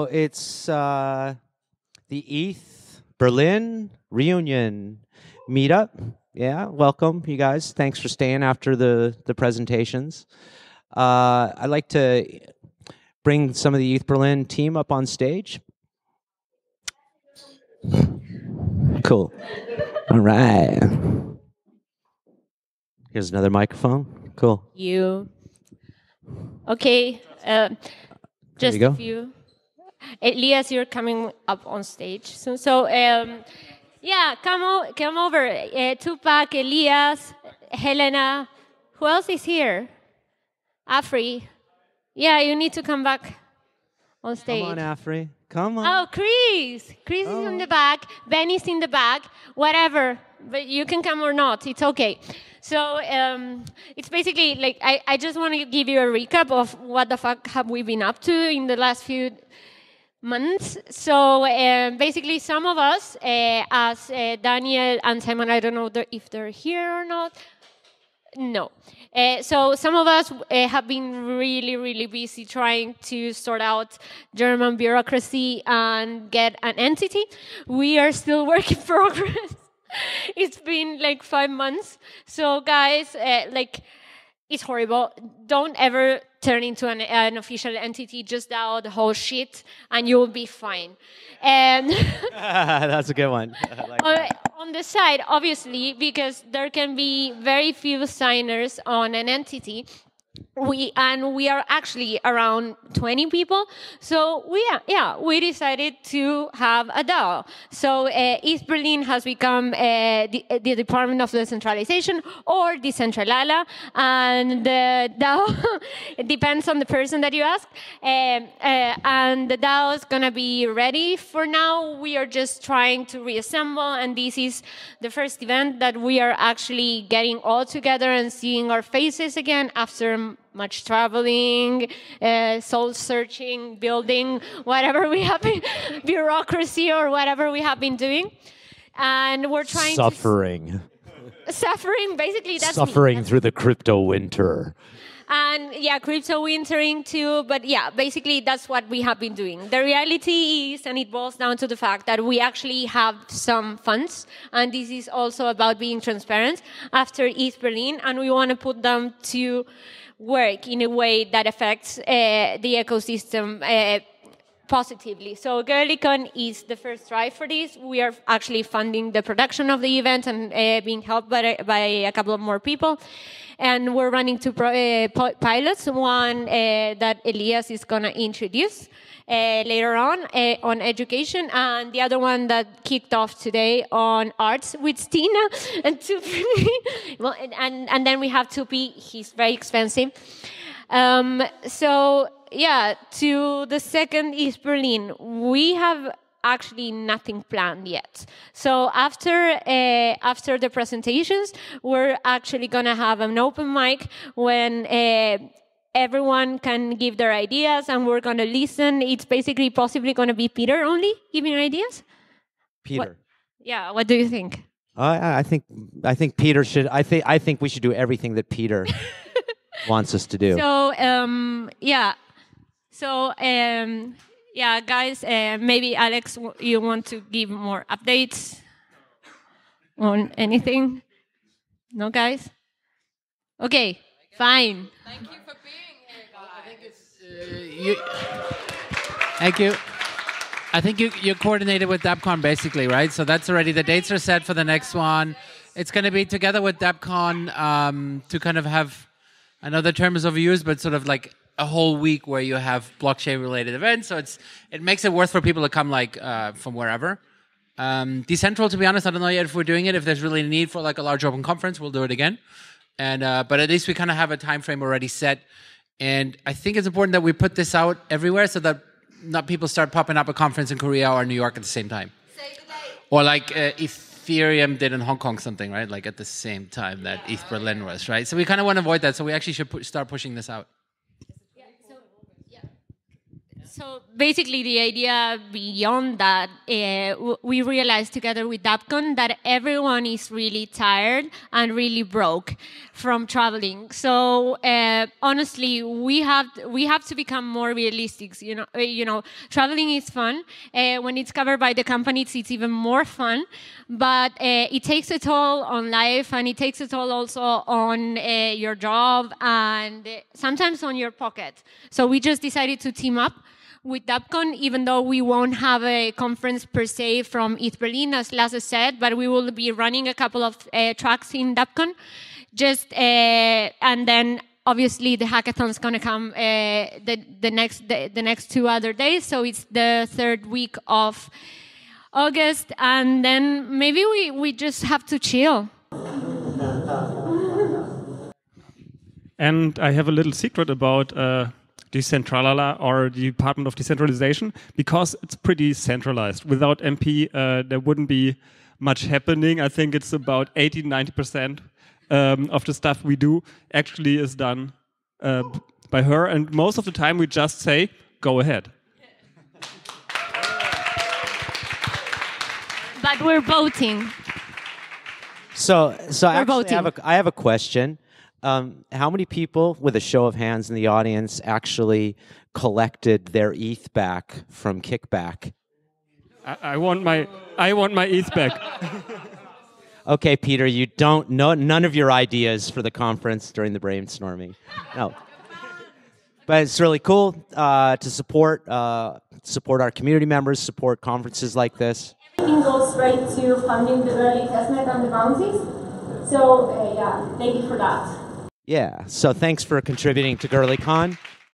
It's the ETHBerlin reunion meetup. Yeah, welcome, you guys. Thanks for staying after the presentations. I'd like to bring some of the ETHBerlin team up on stage. Cool. All right. Here's another microphone. Cool. You. Okay. Just a few. Elias, you're coming up on stage soon. So, yeah, come over. Tupac, Elias, Helena. Who else is here? Afri. Yeah, you need to come back on stage. Come on, Afri. Come on. Oh, Chris. Chris is in the back. Benny's in the back. Whatever. But you can come or not. It's okay. So it's basically like I just want to give you a recap of what the fuck have we been up to in the last few months. So basically some of us, as Daniel and Simon, I don't know if they're here or not. No. So some of us have been really, really busy trying to sort out German bureaucracy and get an entity. We are still work in progress. It's been like 5 months. So guys, like, it's horrible. Don't ever turn into an official entity. Just DAO the whole shit, and you'll be fine. And that's a good one. I like that. On the side, obviously, because there can be very few signers on an entity. We are actually around 20 people, so we decided to have a DAO. So ETHBerlin has become the Department of Decentralization, or Decentralization, and the DAO it depends on the person that you ask. And the DAO is gonna be ready for now. We are just trying to reassemble, and this is the first event that we are actually getting all together and seeing our faces again after much traveling, soul searching, building, whatever we have been, bureaucracy or whatever we have been doing. And we're trying suffering, basically, that's suffering through the crypto winter. And yeah, crypto wintering too, but yeah, basically that's what we have been doing. The reality is, and it boils down to the fact that we actually have some funds, and this is also about being transparent after ETHBerlin, and we want to put them to work in a way that affects the ecosystem positively. So GoerliCon is the first try for this. We are actually funding the production of the event and being helped by a couple of more people. And we're running two pilots, one that Elias is going to introduce later on education, and the other one that kicked off today on arts with Stina and Tupi. Well, and then we have Tupi. He's very expensive. So yeah, to the second ETHBerlin, we have actually nothing planned yet. So after the presentations, we're actually gonna have an open mic when everyone can give their ideas, and we're gonna listen. It's basically possibly gonna be Peter only giving ideas. Peter. What do you think? I think Peter should. I think we should do everything that Peter wants us to do. So yeah. So yeah, guys, maybe Alex, you want to give more updates on anything? No, guys? Okay, fine. Thank you for being here, guys. Thank you. I think you coordinated with DebCon basically, right? So that's already, the dates are set for the next one. It's going to be together with DebCon to kind of have, I know the term is overused, but sort of like a whole week where you have blockchain-related events. So it makes it worth for people to come like from wherever. Decentral, to be honest, I don't know yet if we're doing it. If there's really a need for like a large open conference, we'll do it again. And but at least we kind of have a time frame already set. And I think it's important that we put this out everywhere so that not people start popping up a conference in Korea or New York at the same time. Or like Ethereum did in Hong Kong something, right? Like at the same time that ETHBerlin was, right? So we kind of want to avoid that. So we actually should start pushing this out. So basically, the idea beyond that, we realized together with DAPCON that everyone is really tired and really broke from traveling. So honestly, we have to become more realistic. Traveling is fun. When it's covered by the companies, it's even more fun. But it takes a toll on life, and it takes a toll also on your job, and sometimes on your pocket. So we just decided to team up with DAPCON, even though we won't have a conference per se from ETHBerlin, as Lasse said, but we will be running a couple of tracks in DAPCON. And then obviously the hackathon's going to come the next 2 other days. So it's the 3rd week of August, and then maybe we just have to chill. And I have a little secret about Decentralization, or the Department of Decentralization, because it's pretty centralized. Without MP, there wouldn't be much happening. I think it's about 80–90% of the stuff we do actually is done by her, and most of the time we just say, go ahead. But we're voting. So actually, voting. I have a question. How many people, with a show of hands in the audience, actually collected their ETH back from kickback? I want my ETH back. Okay, Peter, you don't know none of your ideas for the conference during the brainstorming. No. But it's really cool to support our community members, support conferences like this. Everything goes straight to funding the early testnet and the bounties. So yeah, thank you for that. Yeah, so thanks for contributing to GoerliCon.